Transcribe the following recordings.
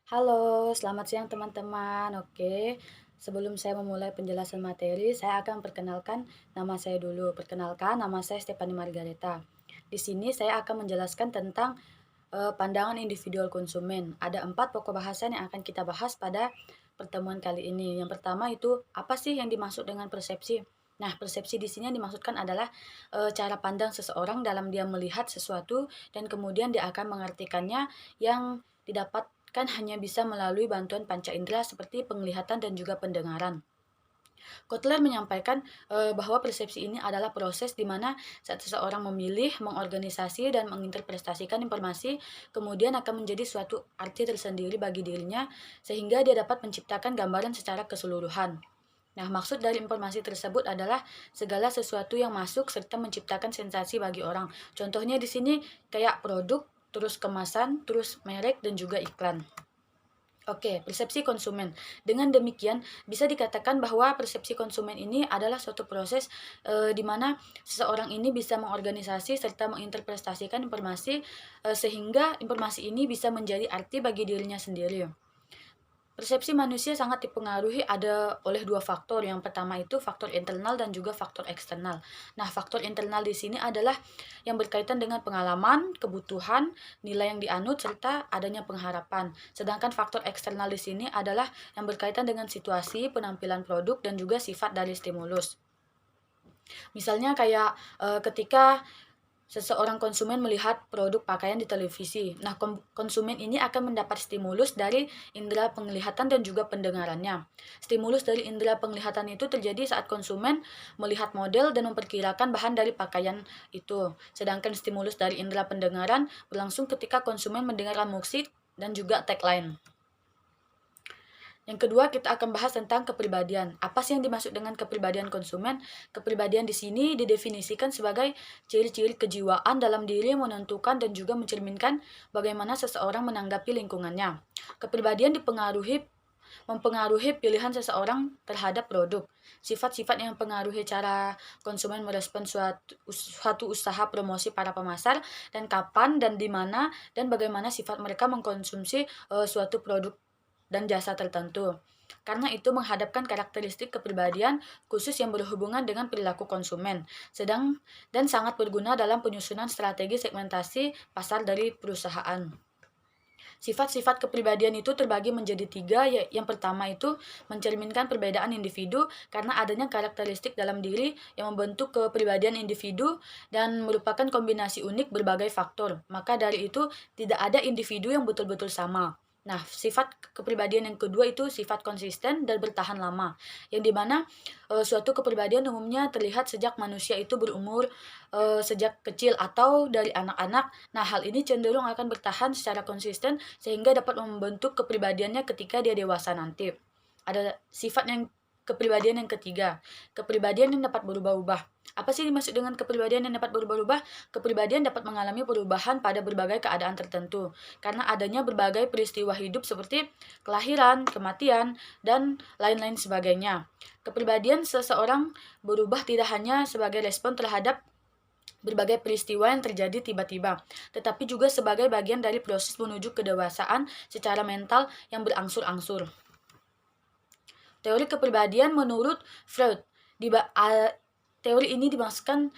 Halo, selamat siang teman-teman. Oke, sebelum saya memulai penjelasan materi, saya akan perkenalkan nama saya dulu. Perkenalkan, nama saya Stephanie Margareta. Di sini saya akan menjelaskan tentang pandangan individual konsumen. Ada 4 pokok bahasan yang akan kita bahas pada pertemuan kali ini. Yang pertama itu, apa sih yang dimaksud dengan persepsi? Nah, persepsi di sini yang dimaksudkan adalah cara pandang seseorang dalam dia melihat sesuatu dan kemudian dia akan mengartikannya yang didapatkan hanya bisa melalui bantuan panca indera seperti penglihatan dan juga pendengaran. Kotler menyampaikan bahwa persepsi ini adalah proses di mana saat seseorang memilih, mengorganisasi, dan menginterpretasikan informasi, kemudian akan menjadi suatu arti tersendiri bagi dirinya, sehingga dia dapat menciptakan gambaran secara keseluruhan. Nah, maksud dari informasi tersebut adalah segala sesuatu yang masuk serta menciptakan sensasi bagi orang. Contohnya di sini kayak produk, terus kemasan, terus merek, dan juga iklan. Oke, persepsi konsumen. Dengan demikian, bisa dikatakan bahwa persepsi konsumen ini adalah suatu proses di mana seseorang ini bisa mengorganisasi serta menginterpretasikan informasi sehingga informasi ini bisa menjadi arti bagi dirinya sendiri. Persepsi manusia sangat dipengaruhi oleh dua faktor. Yang pertama itu faktor internal dan juga faktor eksternal. Nah, faktor internal di sini adalah yang berkaitan dengan pengalaman, kebutuhan, nilai yang dianut, serta adanya pengharapan. Sedangkan faktor eksternal di sini adalah yang berkaitan dengan situasi, penampilan produk, dan juga sifat dari stimulus. Misalnya kayak ketika seseorang konsumen melihat produk pakaian di televisi. Nah, konsumen ini akan mendapat stimulus dari indera penglihatan dan juga pendengarannya. Stimulus dari indera penglihatan itu terjadi saat konsumen melihat model dan memperkirakan bahan dari pakaian itu. Sedangkan stimulus dari indera pendengaran berlangsung ketika konsumen mendengarkan musik dan juga tagline. Yang kedua, kita akan bahas tentang kepribadian. Apa sih yang dimaksud dengan kepribadian konsumen? Kepribadian di sini didefinisikan sebagai ciri-ciri kejiwaan dalam diri yang menentukan dan juga mencerminkan bagaimana seseorang menanggapi lingkungannya. Kepribadian mempengaruhi pilihan seseorang terhadap produk. Sifat-sifat yang mempengaruhi cara konsumen merespon suatu usaha promosi para pemasar, dan kapan dan di mana dan bagaimana sifat mereka mengkonsumsi suatu produk dan jasa tertentu. Karena itu menghadapkan karakteristik kepribadian khusus yang berhubungan dengan perilaku konsumen, dan sangat berguna dalam penyusunan strategi segmentasi pasar dari perusahaan. Sifat-sifat kepribadian itu terbagi menjadi tiga. Yang pertama itu mencerminkan perbedaan individu karena adanya karakteristik dalam diri yang membentuk kepribadian individu dan merupakan kombinasi unik berbagai faktor. Maka dari itu tidak ada individu yang betul-betul sama. Nah, sifat kepribadian yang kedua itu sifat konsisten dan bertahan lama, yang dimana suatu kepribadian umumnya terlihat sejak manusia itu berumur, sejak kecil atau dari anak-anak. Nah, hal ini cenderung akan bertahan secara konsisten sehingga dapat membentuk kepribadiannya ketika dia dewasa nanti. Ada sifat yang kepribadian yang ketiga, kepribadian yang dapat berubah-ubah. Apa sih dimaksud dengan kepribadian yang dapat berubah-ubah? Kepribadian dapat mengalami perubahan pada berbagai keadaan tertentu karena adanya berbagai peristiwa hidup seperti kelahiran, kematian, dan lain-lain sebagainya. Kepribadian seseorang berubah tidak hanya sebagai respon terhadap berbagai peristiwa yang terjadi tiba-tiba, tetapi juga sebagai bagian dari proses menuju kedewasaan secara mental yang berangsur-angsur. Teori kepribadian menurut Freud, teori ini dimaksudkan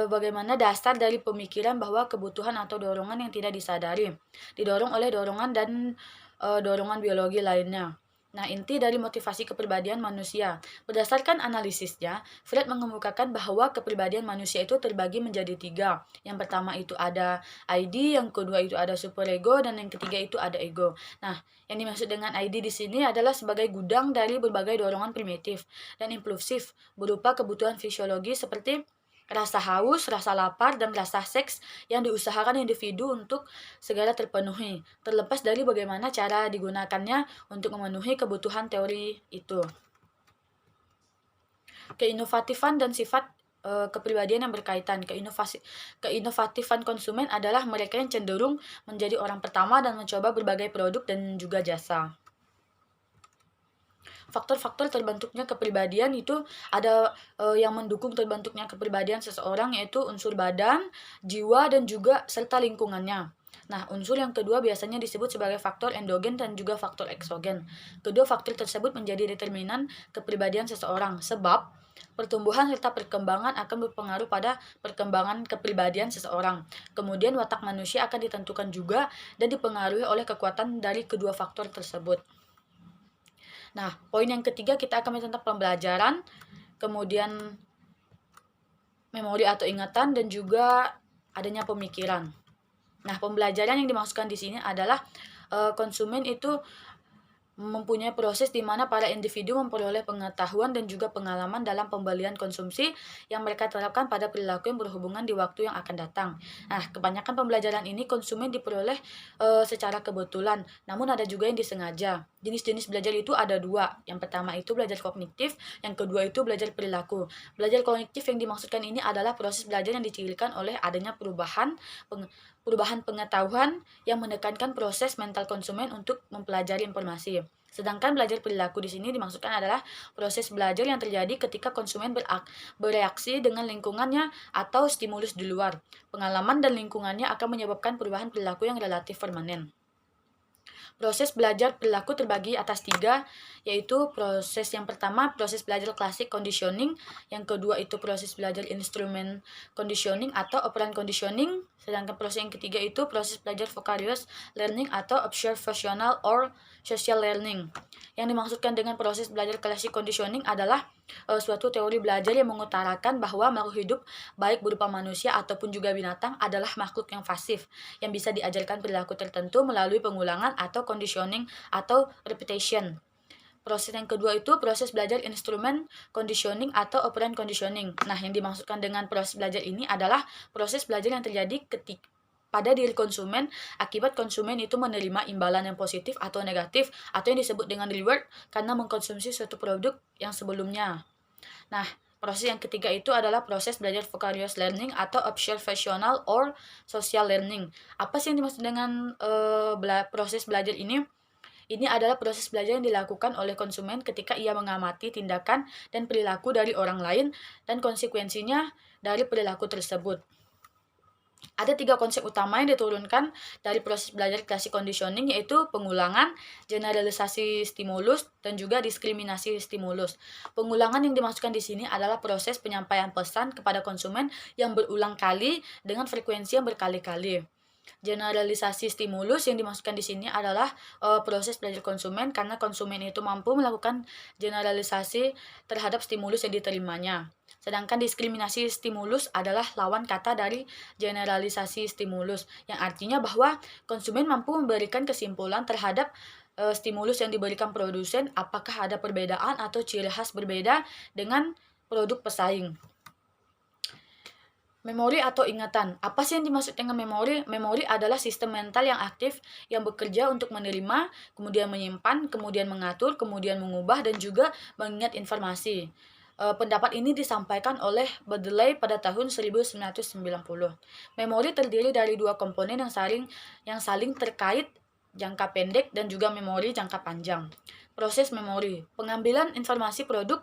bagaimana dasar dari pemikiran bahwa kebutuhan atau dorongan yang tidak disadari didorong oleh dorongan dan dorongan biologi lainnya. Nah, inti dari motivasi kepribadian manusia. Berdasarkan analisisnya, Freud mengemukakan bahwa kepribadian manusia itu terbagi menjadi tiga. Yang pertama itu ada ID, yang kedua itu ada superego, dan yang ketiga itu ada ego. Nah, yang dimaksud dengan ID di sini adalah sebagai gudang dari berbagai dorongan primitif dan impulsif berupa kebutuhan fisiologis seperti rasa haus, rasa lapar, dan rasa seks yang diusahakan individu untuk segera terpenuhi, terlepas dari bagaimana cara digunakannya untuk memenuhi kebutuhan teori itu. Keinovatifan dan sifat kepribadian yang berkaitan. Keinovatifan konsumen adalah mereka yang cenderung menjadi orang pertama dan mencoba berbagai produk dan juga jasa. Faktor-faktor terbentuknya kepribadian itu ada yang mendukung terbentuknya kepribadian seseorang, yaitu unsur badan, jiwa, dan juga serta lingkungannya. Nah, unsur yang kedua biasanya disebut sebagai faktor endogen dan juga faktor eksogen. Kedua faktor tersebut menjadi determinan kepribadian seseorang, sebab pertumbuhan serta perkembangan akan berpengaruh pada perkembangan kepribadian seseorang. Kemudian watak manusia akan ditentukan juga dan dipengaruhi oleh kekuatan dari kedua faktor tersebut. Nah, poin yang ketiga kita akan tentang pembelajaran, kemudian memori atau ingatan, dan juga adanya pemikiran. Nah, pembelajaran yang dimaksudkan di sini adalah konsumen itu mempunyai proses di mana para individu memperoleh pengetahuan dan juga pengalaman dalam pembelian konsumsi yang mereka terapkan pada perilaku yang berhubungan di waktu yang akan datang. Nah, kebanyakan pembelajaran ini konsumen diperoleh secara kebetulan, namun ada juga yang disengaja. Jenis-jenis belajar itu ada dua. Yang pertama itu belajar kognitif, yang kedua itu belajar perilaku. Belajar kognitif yang dimaksudkan ini adalah proses belajar yang dicirikan oleh adanya perubahan pengetahuan yang menekankan proses mental konsumen untuk mempelajari informasi. Sedangkan belajar perilaku di sini dimaksudkan adalah proses belajar yang terjadi ketika konsumen bereaksi dengan lingkungannya atau stimulus di luar. Pengalaman dan lingkungannya akan menyebabkan perubahan perilaku yang relatif permanen. Proses belajar perilaku terbagi atas tiga, yaitu proses yang pertama proses belajar klasik conditioning, yang kedua itu proses belajar instrument conditioning atau operant conditioning, sedangkan proses yang ketiga itu proses belajar vicarious learning atau observational or social learning. Yang dimaksudkan dengan proses belajar klasik conditioning adalah suatu teori belajar yang mengutarakan bahwa makhluk hidup baik berupa manusia ataupun juga binatang adalah makhluk yang pasif yang bisa diajarkan perilaku tertentu melalui pengulangan atau conditioning atau repetition. Proses yang kedua itu proses belajar instrument conditioning atau operant conditioning. Nah, yang dimaksudkan dengan proses belajar ini adalah proses belajar yang terjadi pada diri konsumen akibat konsumen itu menerima imbalan yang positif atau negatif atau yang disebut dengan reward karena mengkonsumsi suatu produk yang sebelumnya. Nah, proses yang ketiga itu adalah proses belajar vicarious learning atau observational or social learning. Apa sih yang dimaksud dengan proses belajar ini? Ini adalah proses belajar yang dilakukan oleh konsumen ketika ia mengamati tindakan dan perilaku dari orang lain dan konsekuensinya dari perilaku tersebut. Ada tiga konsep utama yang diturunkan dari proses belajar klasik conditioning, yaitu pengulangan, generalisasi stimulus, dan juga diskriminasi stimulus. Pengulangan yang dimaksudkan di sini adalah proses penyampaian pesan kepada konsumen yang berulang kali dengan frekuensi yang berkali-kali. Generalisasi stimulus yang dimaksudkan di sini adalah proses belajar konsumen karena konsumen itu mampu melakukan generalisasi terhadap stimulus yang diterimanya. Sedangkan diskriminasi stimulus adalah lawan kata dari generalisasi stimulus, yang artinya bahwa konsumen mampu memberikan kesimpulan terhadap stimulus yang diberikan produsen apakah ada perbedaan atau ciri khas berbeda dengan produk pesaing. Memori atau ingatan. Apa sih yang dimaksud dengan memori? Memori adalah sistem mental yang aktif yang bekerja untuk menerima, kemudian menyimpan, kemudian mengatur, kemudian mengubah, dan juga mengingat informasi. Pendapat ini disampaikan oleh Berdeley pada tahun 1990. Memori terdiri dari dua komponen yang saling terkait, jangka pendek dan juga memori jangka panjang. Proses memori. Pengambilan informasi produk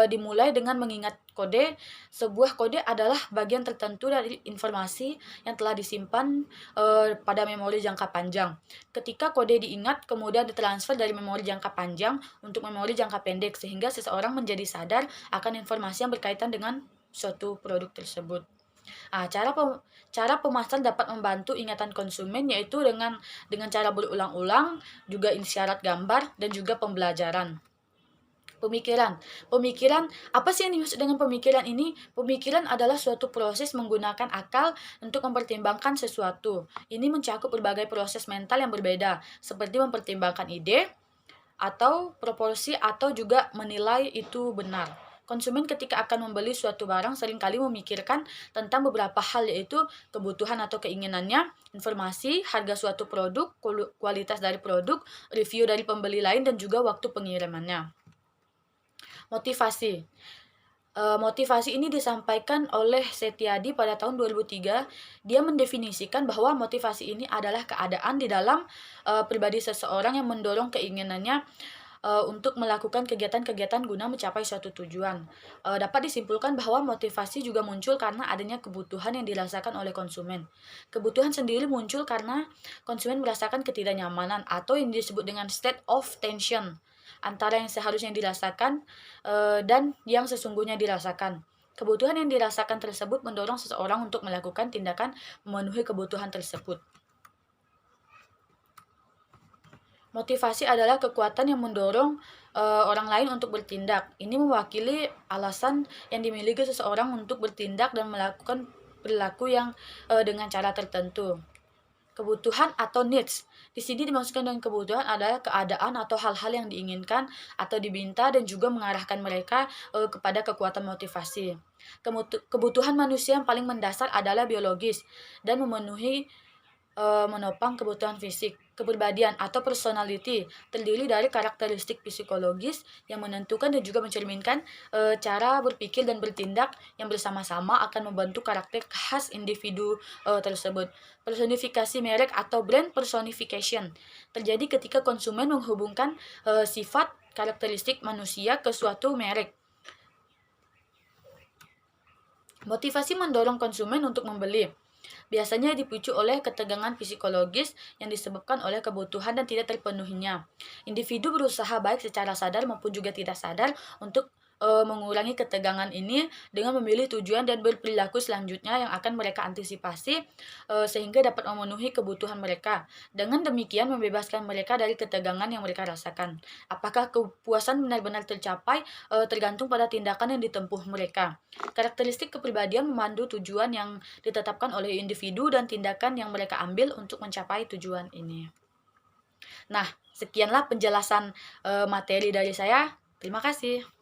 dimulai dengan mengingat kode. Sebuah kode adalah bagian tertentu dari informasi yang telah disimpan pada memori jangka panjang. Ketika kode diingat, kemudian ditransfer dari memori jangka panjang untuk memori jangka pendek, sehingga seseorang menjadi sadar akan informasi yang berkaitan dengan suatu produk tersebut. Cara pemasaran dapat membantu ingatan konsumen, yaitu dengan cara berulang-ulang, juga isyarat gambar, dan juga pembelajaran. Pemikiran, apa sih yang dimaksud dengan pemikiran ini? Pemikiran adalah suatu proses menggunakan akal untuk mempertimbangkan sesuatu. Ini mencakup berbagai proses mental yang berbeda, seperti mempertimbangkan ide, atau proporsi, atau juga menilai itu benar. Konsumen ketika akan membeli suatu barang seringkali memikirkan tentang beberapa hal, yaitu kebutuhan atau keinginannya, informasi, harga suatu produk, kualitas dari produk, review dari pembeli lain, dan juga waktu pengirimannya. Motivasi. Motivasi ini disampaikan oleh Setiadi pada tahun 2003. Dia mendefinisikan bahwa motivasi ini adalah keadaan di dalam pribadi seseorang yang mendorong keinginannya untuk melakukan kegiatan-kegiatan guna mencapai suatu tujuan. Dapat disimpulkan bahwa motivasi juga muncul karena adanya kebutuhan yang dirasakan oleh konsumen. Kebutuhan sendiri muncul karena konsumen merasakan ketidaknyamanan atau yang disebut dengan state of tension antara yang seharusnya dirasakan dan yang sesungguhnya dirasakan. Kebutuhan yang dirasakan tersebut mendorong seseorang untuk melakukan tindakan memenuhi kebutuhan tersebut. Motivasi adalah kekuatan yang mendorong orang lain untuk bertindak. Ini mewakili alasan yang dimiliki seseorang untuk bertindak dan melakukan perilaku yang dengan cara tertentu. Kebutuhan atau needs. Di sini dimaksudkan dengan kebutuhan adalah keadaan atau hal-hal yang diinginkan atau diminta dan juga mengarahkan mereka kepada kekuatan motivasi. Kebutuhan manusia yang paling mendasar adalah biologis dan memenuhi menopang kebutuhan fisik. Kepribadian atau personality terdiri dari karakteristik psikologis yang menentukan dan juga mencerminkan cara berpikir dan bertindak yang bersama-sama akan membentuk karakter khas individu tersebut. Personifikasi merek atau brand personification terjadi ketika konsumen menghubungkan sifat karakteristik manusia ke suatu merek. Motivasi mendorong konsumen untuk membeli. Biasanya dipicu oleh ketegangan psikologis yang disebabkan oleh kebutuhan dan tidak terpenuhinya. Individu berusaha baik secara sadar maupun juga tidak sadar untuk mengurangi ketegangan ini dengan memilih tujuan dan berperilaku selanjutnya yang akan mereka antisipasi sehingga dapat memenuhi kebutuhan mereka. Dengan demikian membebaskan mereka dari ketegangan yang mereka rasakan. Apakah kepuasan benar-benar tercapai tergantung pada tindakan yang ditempuh mereka. Karakteristik kepribadian memandu tujuan yang ditetapkan oleh individu dan tindakan yang mereka ambil untuk mencapai tujuan ini. Nah, sekianlah penjelasan materi dari saya. Terima kasih.